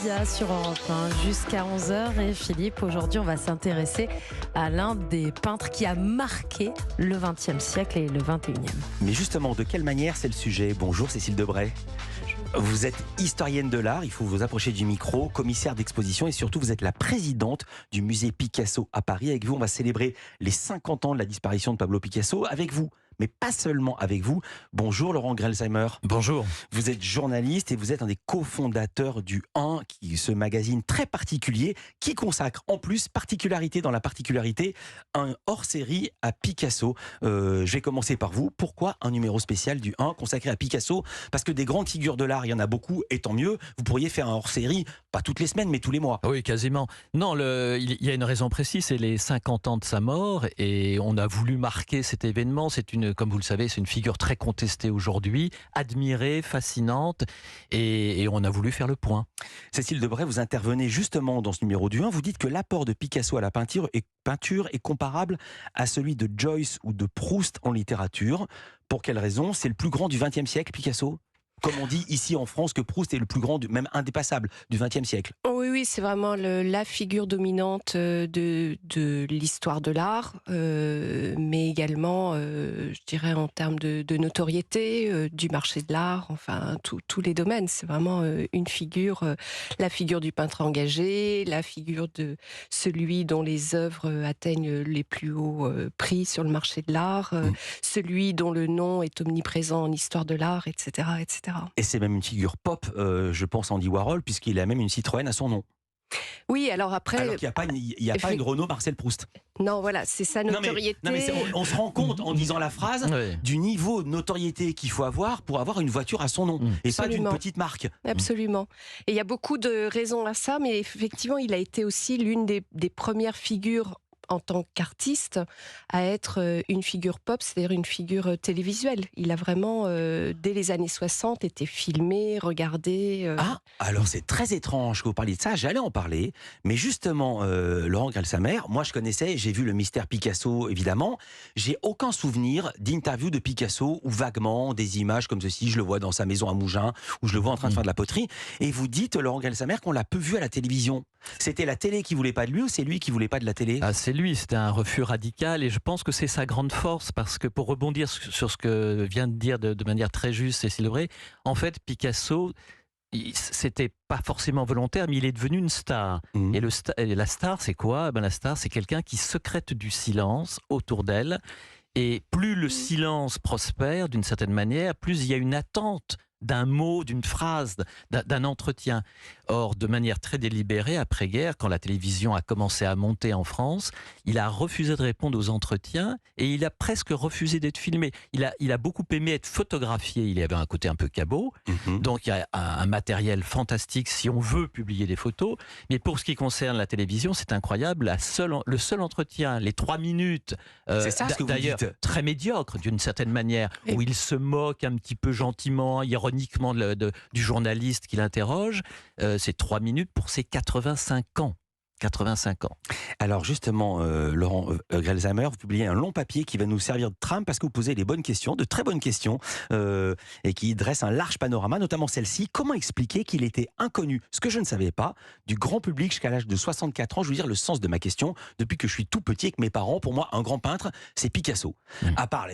Média sur Europe 1 jusqu'à 11h. Et Philippe, aujourd'hui, on va s'intéresser à l'un des peintres qui a marqué le XXe siècle et le XXIe. Mais justement, de quelle manière c'est le sujet? Bonjour Cécile Debray. Vous êtes historienne de l'art, il faut vous approcher du micro, commissaire d'exposition et surtout vous êtes la présidente du musée Picasso à Paris. Avec vous, on va célébrer les 50 ans de la disparition de Pablo Picasso avec vous. Mais pas seulement avec vous. Bonjour Laurent Grelsheimer. Bonjour. Vous êtes journaliste et vous êtes un des cofondateurs du 1, ce magazine très particulier qui consacre en plus, particularité dans la particularité, un hors-série à Picasso. Je vais commencer par vous. Pourquoi un numéro spécial du 1 consacré à Picasso? Parce que des grandes figures de l'art, il y en a beaucoup, et tant mieux. Vous pourriez faire un hors-série, pas toutes les semaines, mais tous les mois. Oui, quasiment. Non, il y a une raison précise, c'est les 50 ans de sa mort, et on a voulu marquer cet événement. Comme vous le savez, c'est une figure très contestée aujourd'hui, admirée, fascinante, et on a voulu faire le point. Cécile Debray, vous intervenez justement dans ce numéro du 1. Vous dites que l'apport de Picasso à la peinture est comparable à celui de Joyce ou de Proust en littérature. Pour quelle raison? C'est le plus grand du XXe siècle, Picasso? Comme on dit ici en France que Proust est le plus grand, même indépassable, du XXe siècle. Oui, c'est vraiment la figure dominante de l'histoire de l'art, mais également, je dirais, en termes de notoriété, du marché de l'art, enfin, tous les domaines. C'est vraiment une figure, la figure du peintre engagé, la figure de celui dont les œuvres atteignent les plus hauts prix sur le marché de l'art, celui dont le nom est omniprésent en histoire de l'art, etc., etc. Et c'est même une figure pop, je pense Andy Warhol, puisqu'il a même une Citroën à son nom. Oui, alors après... Alors qu'il n'y a pas une Renault Marcel Proust. Non, voilà, c'est sa notoriété. On se rend compte en disant la phrase du niveau de notoriété qu'il faut avoir pour avoir une voiture à son nom, et pas d'une petite marque. Absolument. Et il y a beaucoup de raisons à ça, mais effectivement, il a été aussi l'une des premières figures en tant qu'artiste, à être une figure pop, c'est-à-dire une figure télévisuelle. Il a vraiment, dès les années 60, été filmé, regardé. Ah, alors c'est très étrange que vous parliez de ça, j'allais en parler, mais justement, Laurent Grelsheimer, moi je connaissais, j'ai vu le mystère Picasso, évidemment, j'ai aucun souvenir d'interview de Picasso, ou vaguement des images comme ceci, je le vois dans sa maison à Mougins, ou je le vois en train de faire de la poterie, et vous dites, Laurent Grelsheimer, qu'on l'a peu vu à la télévision. C'était la télé qui voulait pas de lui, ou c'est lui qui voulait pas de la télé? C'est lui, c'était un refus radical, et je pense que c'est sa grande force, parce que pour rebondir sur ce que vient de dire de manière très juste Cécile Debray, en fait Picasso, c'était pas forcément volontaire, mais il est devenu une star. Et la star, c'est quoi? La star, c'est quelqu'un qui secrète du silence autour d'elle, et plus le silence prospère d'une certaine manière, plus il y a une attente d'un mot, d'une phrase, d'un entretien. Or, de manière très délibérée, après-guerre, quand la télévision a commencé à monter en France, il a refusé de répondre aux entretiens et il a presque refusé d'être filmé. Il a beaucoup aimé être photographié. Il avait un côté un peu cabot, donc il y a un matériel fantastique si on veut publier des photos. Mais pour ce qui concerne la télévision, c'est incroyable. Le seul entretien, les 3 minutes, c'est ça ce que vous dites. Très médiocre d'une certaine manière, où il se moque un petit peu gentiment, ironiquement du journaliste qui l'interroge, c'est 3 minutes pour ses 85 ans. 85 ans. Alors justement, Laurent Grelsheimer, vous publiez un long papier qui va nous servir de trame parce que vous posez les bonnes questions, de très bonnes questions, et qui dresse un large panorama, notamment celle-ci. Comment expliquer qu'il était inconnu, ce que je ne savais pas, du grand public jusqu'à l'âge de 64 ans? Je veux dire le sens de ma question. Depuis que je suis tout petit avec mes parents, pour moi, un grand peintre, c'est Picasso. À part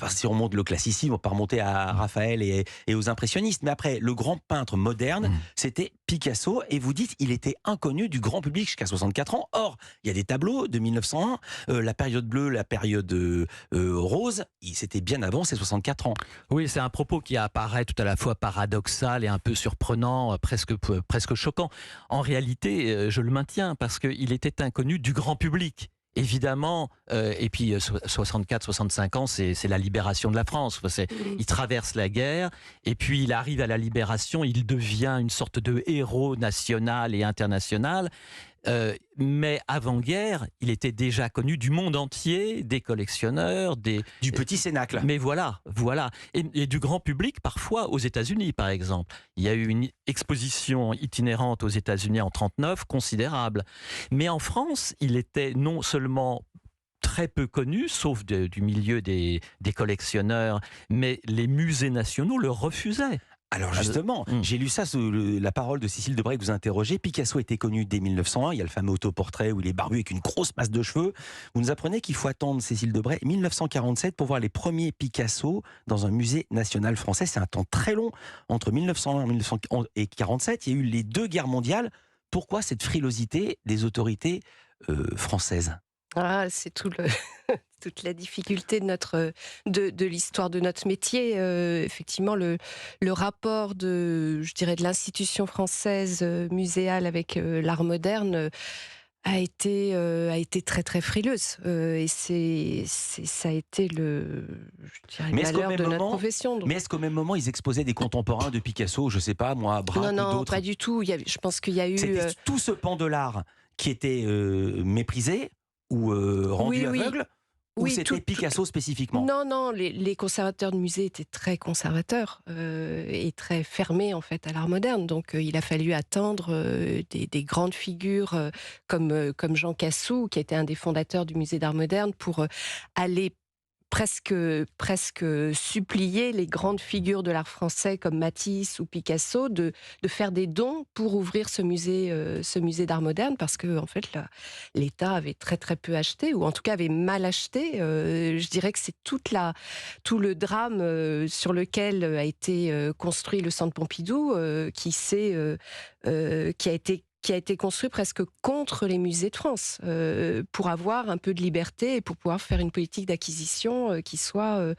si on remonte le classicisme, on peut remonter à Raphaël et aux impressionnistes. Mais après, le grand peintre moderne, c'était Picasso. Et vous dites, il était inconnu du grand public jusqu'à 64 ans. Or, il y a des tableaux de 1901, la période bleue, la période rose, c'était bien avant ces 64 ans. Oui, c'est un propos qui apparaît tout à la fois paradoxal et un peu surprenant, presque choquant. En réalité, je le maintiens parce qu'il était inconnu du grand public. Évidemment, et puis 64-65 ans, c'est la libération de la France. Il traverse la guerre, et puis il arrive à la libération, il devient une sorte de héros national et international. Mais avant-guerre, il était déjà connu du monde entier, des collectionneurs, du petit cénacle. Mais voilà. Et du grand public, parfois, aux États-Unis, par exemple. Il y a eu une exposition itinérante aux États-Unis en 1939, considérable. Mais en France, il était non seulement très peu connu, sauf du milieu des collectionneurs, mais les musées nationaux le refusaient. Alors justement, j'ai lu ça sous la parole de Cécile Debray que vous interrogez. Picasso était connu dès 1901. Il y a le fameux autoportrait où il est barbu avec une grosse masse de cheveux. Vous nous apprenez qu'il faut attendre, Cécile Debray, 1947 pour voir les premiers Picasso dans un musée national français. C'est un temps très long. Entre 1901 et 1947, il y a eu les 2 guerres mondiales. Pourquoi cette frilosité des autorités françaises ? Ah, c'est toute la difficulté de l'histoire de notre métier. Effectivement, le rapport je dirais, de l'institution française muséale avec l'art moderne a été très très frileuse. Et ça a été je dirais, le malheur de notre profession. Donc. Mais est-ce qu'au même moment, ils exposaient des contemporains de Picasso, je sais pas, moi, Braque ou d'autres ? Non, pas du tout. Je pense qu'il y a eu... C'était tout ce pan de l'art qui était méprisé ou rendu aveugle, ou c'était Picasso spécifiquement ? Non, les conservateurs de musée étaient très conservateurs et très fermés en fait à l'art moderne. Donc il a fallu attendre des grandes figures comme Jean Cassou, qui était un des fondateurs du musée d'art moderne, pour aller presque supplier les grandes figures de l'art français comme Matisse ou Picasso de faire des dons pour ouvrir ce musée d'art moderne, parce que en fait l'État avait très très peu acheté, ou en tout cas avait mal acheté. Je dirais que c'est tout le drame sur lequel a été construit le Centre Pompidou, qui a été construit presque contre les musées de France, pour avoir un peu de liberté et pour pouvoir faire une politique d'acquisition qui soit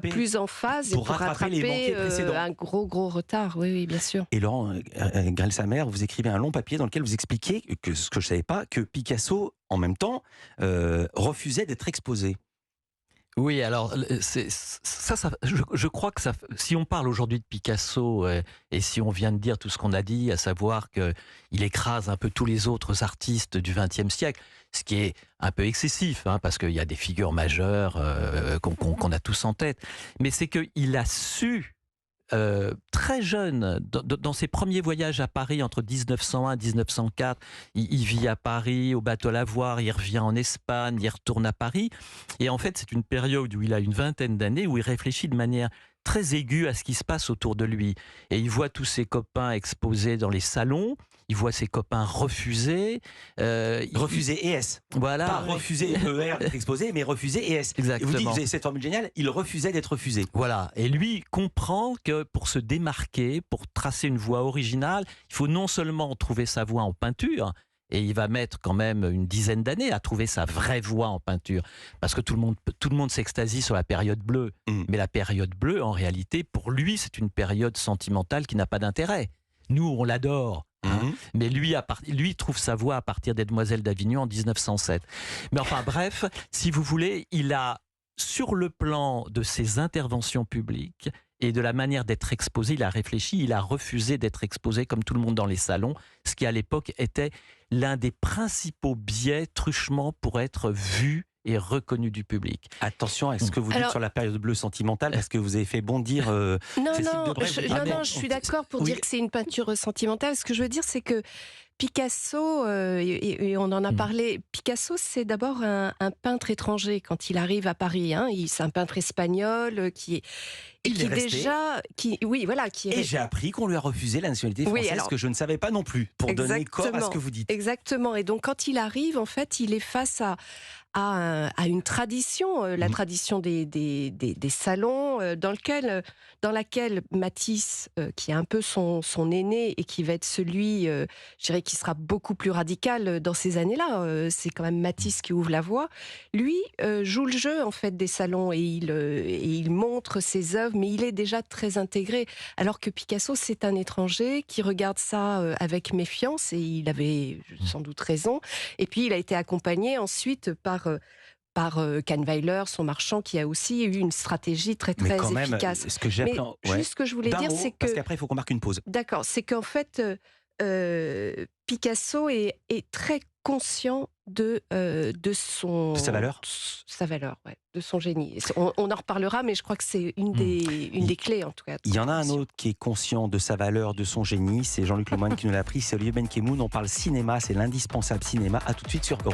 plus en phase, pour rattraper un gros retard. Oui, bien sûr. Et Laurent Grelsamer, vous écrivez un long papier dans lequel vous expliquez que ce que je ne savais pas, que Picasso, en même temps, refusait d'être exposé. Oui, alors je crois que si on parle aujourd'hui de Picasso et si on vient de dire tout ce qu'on a dit, à savoir qu'il écrase un peu tous les autres artistes du XXe siècle, ce qui est un peu excessif, parce qu'il y a des figures majeures qu'on a tous en tête, mais c'est qu'il a su très jeune, dans ses premiers voyages à Paris entre 1901 et 1904, il vit à Paris, au bateau Lavoir, il revient en Espagne, il retourne à Paris. Et en fait, c'est une période où il a une vingtaine d'années, où il réfléchit de manière très aiguë à ce qui se passe autour de lui. Et il voit tous ses copains exposés dans les salons, il voit ses copains refusés. Refuser ES. Voilà. Pas refuser ER d'être exposé, mais refuser ES. Exactement. Et vous dites, vous avez cette formule géniale, il refusait d'être refusé. Voilà. Et lui comprend que pour se démarquer, pour tracer une voie originale, il faut non seulement trouver sa voie en peinture, et il va mettre quand même une dizaine d'années à trouver sa vraie voie en peinture. Parce que tout le monde s'extasie sur la période bleue. Mais la période bleue, en réalité, pour lui, c'est une période sentimentale qui n'a pas d'intérêt. Nous, on l'adore. Mais lui trouve sa voie à partir des Demoiselles d'Avignon en 1907. Mais enfin bref, si vous voulez, il a, sur le plan de ses interventions publiques et de la manière d'être exposé, il a réfléchi, il a refusé d'être exposé comme tout le monde dans les salons, ce qui à l'époque était l'un des principaux biais, truchement, pour être vu et reconnu du public. Attention à ce que vous dites sur la période bleue sentimentale, parce que vous avez fait bondir Cécile Debray. Non, je suis d'accord pour dire que c'est une peinture sentimentale. Ce que je veux dire, c'est que Picasso, et on en a parlé, Picasso, c'est d'abord un peintre étranger quand il arrive à Paris. C'est un peintre espagnol qui est Et j'ai appris qu'on lui a refusé la nationalité française, que je ne savais pas non plus, pour donner corps à ce que vous dites. Exactement. Et donc, quand il arrive, en fait, il est face à une tradition, la tradition des salons, dans laquelle Matisse, qui est un peu son aîné et qui va être celui, je dirais, qui sera beaucoup plus radical dans ces années-là, c'est quand même Matisse qui ouvre la voie, lui joue le jeu en fait des salons et il montre ses œuvres, mais il est déjà très intégré, alors que Picasso, c'est un étranger qui regarde ça avec méfiance, et il avait sans doute raison. Et puis il a été accompagné ensuite par Kahnweiler, son marchand, qui a aussi eu une stratégie très très efficace. Ce que j'ai appris juste ce que je voulais dire, c'est que, parce qu'après il faut qu'on marque une pause. D'accord, c'est qu'en fait Picasso est très conscient de sa valeur, de son génie. On en reparlera, mais je crois que c'est une des clés en tout cas. Il y en a un autre qui est conscient de sa valeur, de son génie, c'est Jean-Luc Lemoyne qui nous l'a appris, c'est Olivier Benkemoun. On parle cinéma, c'est l'indispensable cinéma. À tout de suite sur Europe.